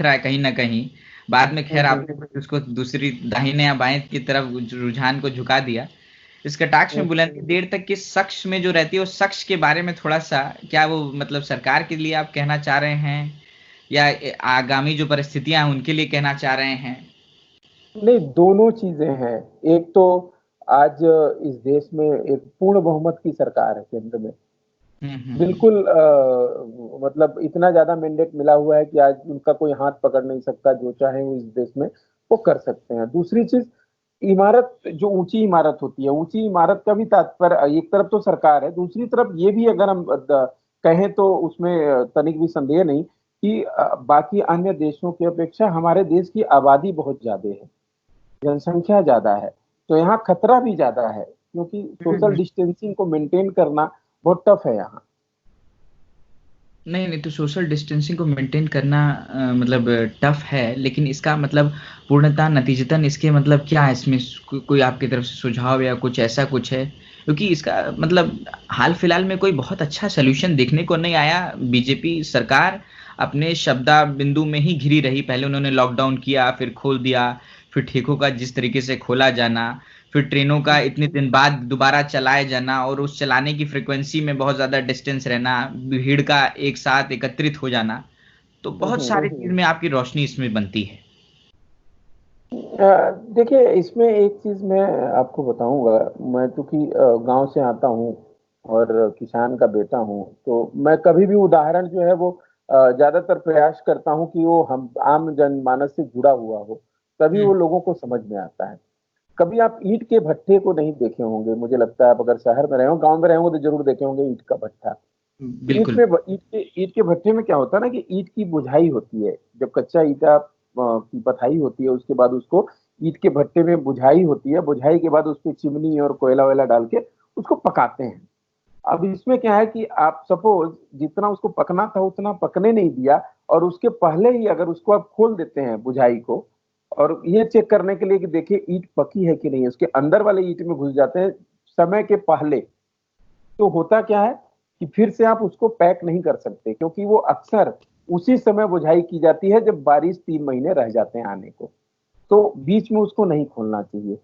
रहा है कहीं ना कहीं। बाद में खैर हम्म, आपने कुछ उसको दूसरी दाहिने या बाएं की तरफ रुझान को झुका दिया। इस कटाक्ष में हम्म। बुलंदी देर तक के शख्स में जो रहती है, उस शख्स के बारे में थोड़ा सा, क्या वो मतलब सरकार के लिए आप कहना चाह रहे हैं, या आगामी जो परिस्थितियां हैं उनके लिए कहना चाह रहे हैं? नहीं, दोनों चीजें हैं। एक तो आज इस देश में एक पूर्ण बहुमत की सरकार है केंद्र में। हम्म। बिल्कुल मतलब इतना ज्यादा मैंडेट मिला हुआ है कि आज उनका कोई हाथ पकड़ नहीं सकता, जो चाहे वो इस देश में वो कर सकते हैं। दूसरी चीज, इमारत, जो ऊंची इमारत होती है, ऊंची इमारत का भी तात्पर्य एक तरफ तो सरकार है, दूसरी तरफ ये भी अगर हम कहें तो उसमें तनिक भी संदेह नहीं कि बाकी अन्य देशों की अपेक्षा हमारे देश की आबादी बहुत ज्यादा है, जनसंख्या ज्यादा है, तो यहाँ खतरा भी ज्यादा है, क्योंकि सोशल हम्म। डिस्टेंसिंग को मेंटेन करना बहुत टफ है यहाँ। नहीं नहीं, तो सोशल डिस्टेंसिंग को मेंटेन करना मतलब टफ है, लेकिन इसका मतलब पूर्णतः नतीजतन इसके मतलब क्या है इसमें, कोई आपकी तरफ से सुझाव या कुछ ऐसा कुछ है? क्योंकि इसका मतलब हाल फिलहाल में कोई बहुत अच्छा सोल्यूशन देखने को नहीं आया। बीजेपी सरकार अपने शब्दा बिंदु में ही घिरी रही। पहले उन्होंने लॉकडाउन किया, फिर खोल दिया, फिर ठेकों का जिस तरीके से खोला जाना, फिर ट्रेनों का इतने दिन बाद दोबारा चलाए जाना, और उस चलाने की फ्रिक्वेंसी में बहुत ज्यादा डिस्टेंस रहना, भीड़ का एक साथ एकत्रित हो जाना, तो बहुत हम्म। सारी चीज में आपकी रोशनी इसमें बनती है। देखिए, इसमें एक चीज मैं आपको बताऊंगा। मैं चूंकि गांव से आता हूँ और किसान का बेटा हूँ, तो मैं कभी भी उदाहरण जो है वो ज्यादातर प्रयास करता हूँ कि वो हम आम जनमानस से जुड़ा हुआ हो, तभी वो हम्म। लोगों को समझ में आता है। कभी आप ईंट के भट्ठे को नहीं देखे होंगे, मुझे लगता है। आप अगर शहर में रहे हो, गांव में रहे होंगे, तो जरूर देखे होंगे ईंट का भट्ठा। बिल्कुल। ईंट के भट्ठे में क्या होता है ना कि ईंट की बुझाई होती है। जब कच्चा ईटा की पथाई होती है, उसके बाद उसको ईंट के भट्टे में बुझाई होती है। बुझाई के बाद उस पे चिमनी और कोयला वोयला डाल के उसको पकाते हैं। अब इसमें क्या है कि आप सपोज जितना उसको पकना था उतना पकने नहीं दिया, और उसके पहले ही अगर उसको आप खोल देते हैं बुझाई को, और ये चेक करने के लिए कि देखिए ईंट पकी है कि नहीं, उसके अंदर वाले ईंट में घुस जाते हैं समय के पहले, तो होता क्या है कि फिर से आप उसको पैक नहीं कर सकते, क्योंकि वो अक्सर उसी समय बुझाई की जाती है जब बारिश 3 महीने रह जाते हैं आने को। तो बीच में उसको नहीं खोलना चाहिए।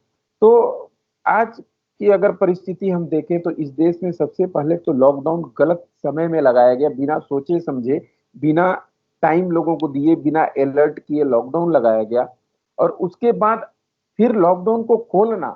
तो आज की अगर परिस्थिति हम देखें तो इस देश में सबसे पहले तो लॉकडाउन गलत समय में लगाया गया, बिना सोचे समझे, बिना टाइम लोगों को दिए, बिना अलर्ट किए लॉकडाउन लगाया गया। और उसके बाद फिर लॉकडाउन को खोलना,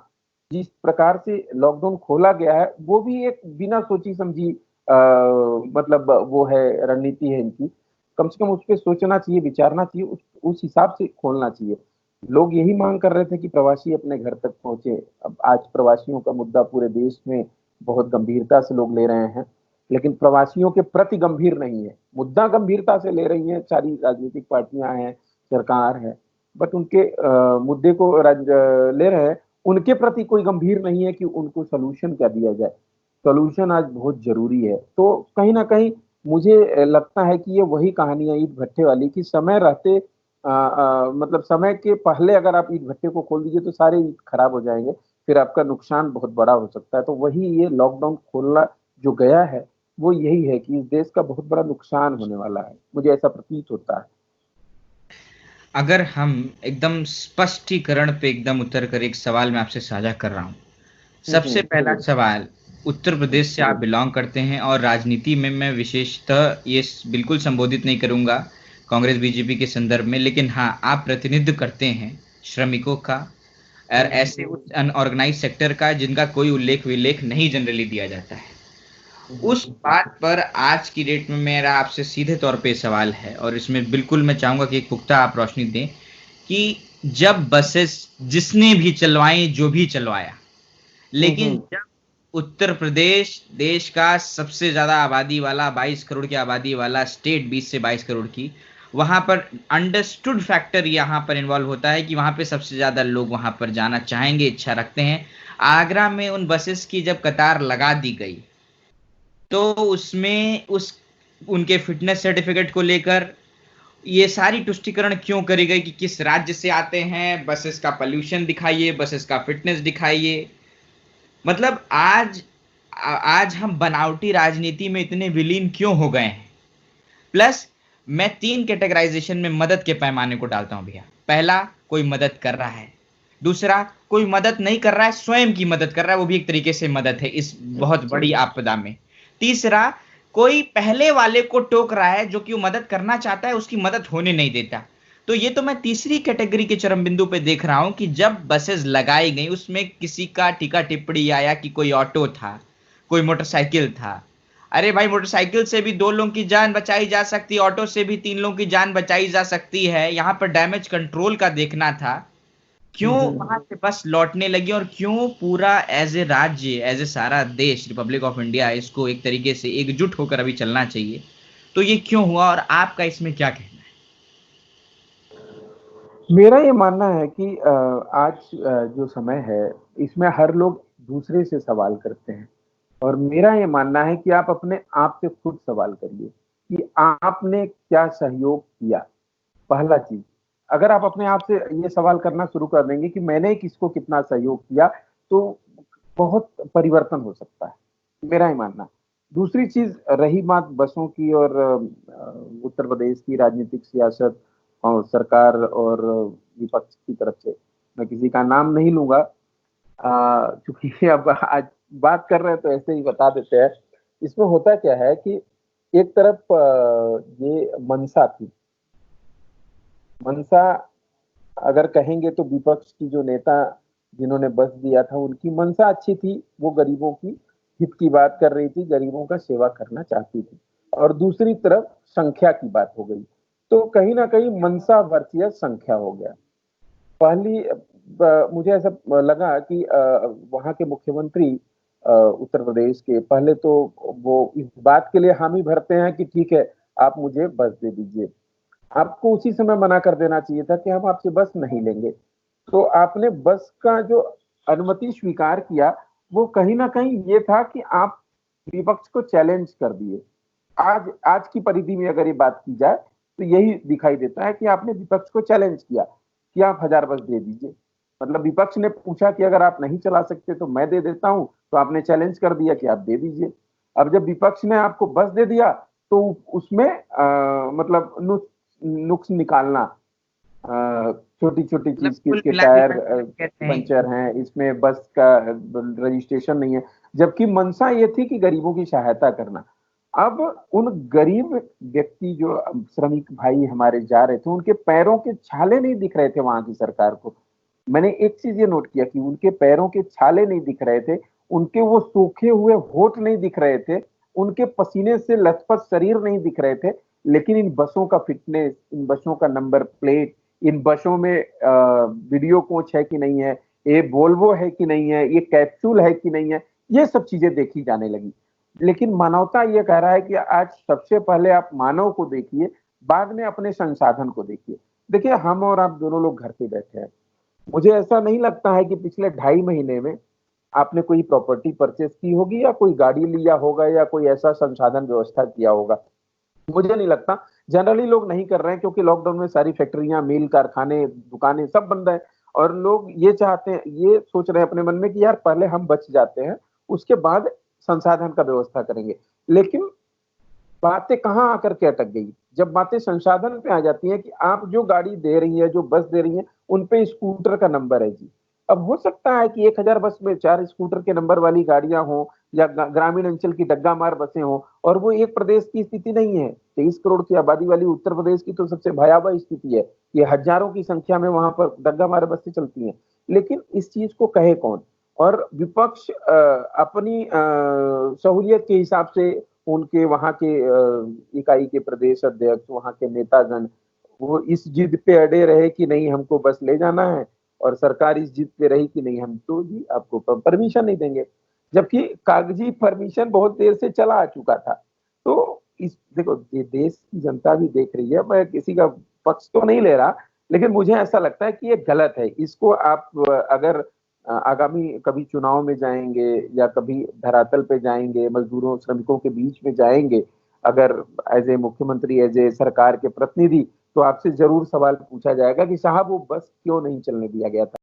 जिस प्रकार से लॉकडाउन खोला गया है, वो भी एक बिना सोची समझी मतलब वो है, रणनीति है इनकी। कम से कम उस पर सोचना चाहिए, विचारना चाहिए, उस हिसाब से खोलना चाहिए। लोग यही मांग कर रहे थे कि प्रवासी अपने घर तक पहुंचे। अब आज प्रवासियों का मुद्दा पूरे देश में बहुत गंभीरता से लोग ले रहे हैं, लेकिन प्रवासियों के प्रति गंभीर नहीं है। मुद्दा गंभीरता से ले रही हैं सारी राजनीतिक पार्टियां हैं, सरकार है, बट उनके मुद्दे को ले रहे हैं, उनके प्रति कोई गंभीर नहीं है कि उनको सोल्यूशन क्या दिया जाए। सोल्यूशन आज बहुत जरूरी है। तो कहीं ना कहीं मुझे लगता है कि ये वही कहानी है ईंट भट्ठे वाली, कि समय रहते मतलब समय के पहले अगर आप ईंट भट्टे को खोल दीजिए तो सारे ईंट खराब हो जाएंगे, फिर आपका नुकसान बहुत बड़ा हो सकता है। तो वही ये लॉकडाउन खोलना जो गया है, वो यही है कि इस देश का बहुत बड़ा नुकसान होने वाला है, मुझे ऐसा प्रतीत होता है। अगर हम एकदम स्पष्टीकरण पे एकदम उतर कर एक सवाल मैं आपसे साझा कर रहा हूँ। सबसे पहला जरूर। सवाल, उत्तर प्रदेश से आप बिलोंग करते हैं, और राजनीति में मैं विशेषतः ये बिल्कुल संबोधित नहीं करूंगा कांग्रेस बीजेपी के संदर्भ में, लेकिन हाँ, आप प्रतिनिधित्व करते हैं श्रमिकों का, और ऐसे उस अनऑर्गेनाइज सेक्टर का जिनका कोई उल्लेख विलेख नहीं जनरली दिया जाता है। उस बात पर आज की डेट में मेरा आपसे सीधे तौर पे सवाल है, और इसमें बिल्कुल मैं चाहूंगा कि एक पुख्ता आप रोशनी दें, कि जब बसेस जिसने भी चलवाई, जो भी चलवाया, लेकिन जब उत्तर प्रदेश देश का सबसे ज्यादा आबादी वाला, 22 करोड़ की आबादी वाला स्टेट, 20 से 22 करोड़ की, वहां पर अंडरस्टूड फैक्टर यहां पर इन्वॉल्व होता है कि वहां पे सबसे ज्यादा लोग वहां पर जाना चाहेंगे, इच्छा रखते हैं। आगरा में उन बसेस की जब कतार लगा दी गई, तो उसमें उस उनके फिटनेस सर्टिफिकेट को लेकर ये सारी तुष्टिकरण क्यों करी गई कि किस राज्य से आते हैं, बसेस का पोल्यूशन दिखाइए, बसेस का फिटनेस दिखाइए। मतलब आज हम बनावटी राजनीति में इतने विलीन क्यों हो गए हैं? प्लस मैं 3 कैटेगराइजेशन में मदद के पैमाने को डालता हूं भैया। पहला, कोई मदद कर रहा है। दूसरा, कोई मदद नहीं कर रहा है, स्वयं की मदद कर रहा है, वो भी एक तरीके से मदद है इस बहुत बड़ी आपदा में। तीसरा, कोई पहले वाले को टोक रहा है, जो कि वो मदद करना चाहता है, उसकी मदद होने नहीं देता। तो ये तो मैं तीसरी कैटेगरी के चरम बिंदु पे देख रहा हूं कि जब बसेस लगाई गई, उसमें किसी का टीका टिप्पणी आया कि कोई ऑटो था, कोई मोटरसाइकिल था। अरे भाई, मोटरसाइकिल से भी 2 लोगों की जान बचाई जा सकती है, ऑटो से भी 3 लोगों की जान बचाई जा सकती है। यहाँ पर डैमेज कंट्रोल का देखना था। क्यों वहां से बस लौटने लगी, और क्यों पूरा एज ए राज्य, एज ए सारा देश, रिपब्लिक ऑफ इंडिया, इसको एक तरीके से एकजुट होकर अभी चलना चाहिए। तो ये क्यों हुआ, और आपका इसमें क्या कहना मेरा ये मानना है कि आज जो समय है, इसमें हर लोग दूसरे से सवाल करते हैं। और मेरा ये मानना है कि आप अपने आप से खुद सवाल करिए कि आपने क्या सहयोग किया। पहला चीज, अगर आप अपने आप से ये सवाल करना शुरू कर देंगे कि मैंने किसको कितना सहयोग किया, तो बहुत परिवर्तन हो सकता है, मेरा ही मानना। दूसरी चीज, रही बात बसों की और उत्तर प्रदेश की राजनीतिक सियासत और सरकार और विपक्ष की तरफ से, मैं किसी का नाम नहीं लूंगा, चूंकि अब आज बात कर रहे हैं तो ऐसे ही बता देते हैं। इसमें होता क्या है कि एक तरफ ये मनसा थी। मनसा, अगर कहेंगे तो विपक्ष की जो नेता जिन्होंने बस दिया था, उनकी मंशा अच्छी थी, वो गरीबों की हित की बात कर रही थी, गरीबों का सेवा करना चाहती थी। और दूसरी तरफ संख्या की बात हो गई, तो कहीं ना कहीं मनसा वर्सेस संख्या हो गया। पहली मुझे ऐसा लगा कि वहां के मुख्यमंत्री उत्तर प्रदेश के, पहले तो वो इस बात के लिए हामी भरते हैं कि ठीक है, आप मुझे बस दे दीजिए। आपको उसी समय मना कर देना चाहिए था कि हम आपसे बस नहीं लेंगे। तो आपने बस का जो अनुमति स्वीकार किया, वो कहीं ना कहीं ये था कि आप विपक्ष को चैलेंज कर दिए। आज आज की परिधि में अगर ये बात की जाए, तो यही दिखाई देता है कि आपने विपक्ष को चैलेंज किया कि आप 1000 बस दे दीजिए। मतलब विपक्ष ने पूछा कि अगर आप नहीं चला सकते तो मैं दे देता हूं, तो आपने चैलेंज कर दिया कि आप दे दीजिए। अब जब विपक्ष ने आपको बस दे दिया, तो उसमें मतलब नुक्स निकालना, छोटी छोटी है? मतलब चीज की, कुल इसके मिला के टायर कहते हैं पंचर हैं, इसमें बस का रजिस्ट्रेशन नहीं है, जबकि मंशा ये थी कि गरीबों की सहायता करना। अब उन गरीब व्यक्ति जो श्रमिक भाई हमारे जा रहे थे, उनके पैरों के छाले नहीं दिख रहे थे वहां की सरकार को। मैंने एक चीज ये नोट किया कि उनके पैरों के छाले नहीं दिख रहे थे, उनके वो सूखे हुए होठ नहीं दिख रहे थे, उनके पसीने से लथपथ शरीर नहीं दिख रहे थे। लेकिन इन बसों का फिटनेस, इन बसों का नंबर प्लेट, इन बसों में वीडियो कोच है कि नहीं है, ये वोल्वो है कि नहीं है, ये कैप्सूल है कि नहीं है, ये सब चीजें देखी जाने लगी। लेकिन मानवता ये कह रहा है कि आज सबसे पहले आप मानव को देखिए, बाद में अपने संसाधन को देखिए। देखिए, हम और आप दोनों लोग घर पे बैठे हैं। मुझे ऐसा नहीं लगता है कि पिछले 2.5 महीने में आपने कोई प्रॉपर्टी परचेज की होगी, या कोई गाड़ी लिया होगा, या कोई ऐसा संसाधन व्यवस्था किया होगा। मुझे नहीं लगता। जनरली लोग नहीं कर रहे हैं, क्योंकि लॉकडाउन में सारी फैक्ट्रियां, मिल, कारखाने, दुकानें सब बंद है। और लोग ये चाहते हैं, ये सोच रहे हैं अपने मन में कि यार पहले हम बच जाते हैं, उसके बाद संसाधन का व्यवस्था करेंगे। लेकिन बातें कहाँ आकर के अटक गई, जब बातें संसाधन पे आ जाती हैं कि आप जो गाड़ी दे रही है, जो बस दे रही है, उन पे स्कूटर का नंबर है जी। अब हो सकता है कि 1000 बस में 4 स्कूटर के नंबर वाली गाड़ियां हों, या ग्रामीण अंचल की डग्गा मार बसें हों, और वो एक प्रदेश की स्थिति नहीं है। 23 करोड़ की आबादी वाली उत्तर प्रदेश की तो सबसे भयावह स्थिति है। ये हजारों की संख्या में वहां पर डग्गा मार बसें चलती हैं। लेकिन इस चीज को कहे कौन? और विपक्ष अपनी सहूलियत के हिसाब से, उनके वहां के इकाई के प्रदेश अध्यक्ष, वहां के नेतागण, वो इस जिद पे अड़े रहे कि नहीं, हमको बस ले जाना है। और सरकार इस जिद पे रही कि नहीं, हम तो जी आपको परमिशन नहीं देंगे। जबकि कागजी परमिशन बहुत देर से चला आ चुका था। तो इस देखो, ये देश की जनता भी देख रही है, मैं किसी का पक्ष तो नहीं ले रहा, लेकिन मुझे ऐसा लगता है कि ये गलत है। इसको आप अगर आगामी कभी चुनाव में जाएंगे, या कभी धरातल पे जाएंगे, मजदूरों श्रमिकों के बीच में जाएंगे, अगर एज ए मुख्यमंत्री, एज ए सरकार के प्रतिनिधि, तो आपसे जरूर सवाल पूछा जाएगा कि साहब वो बस क्यों नहीं चलने दिया गया था।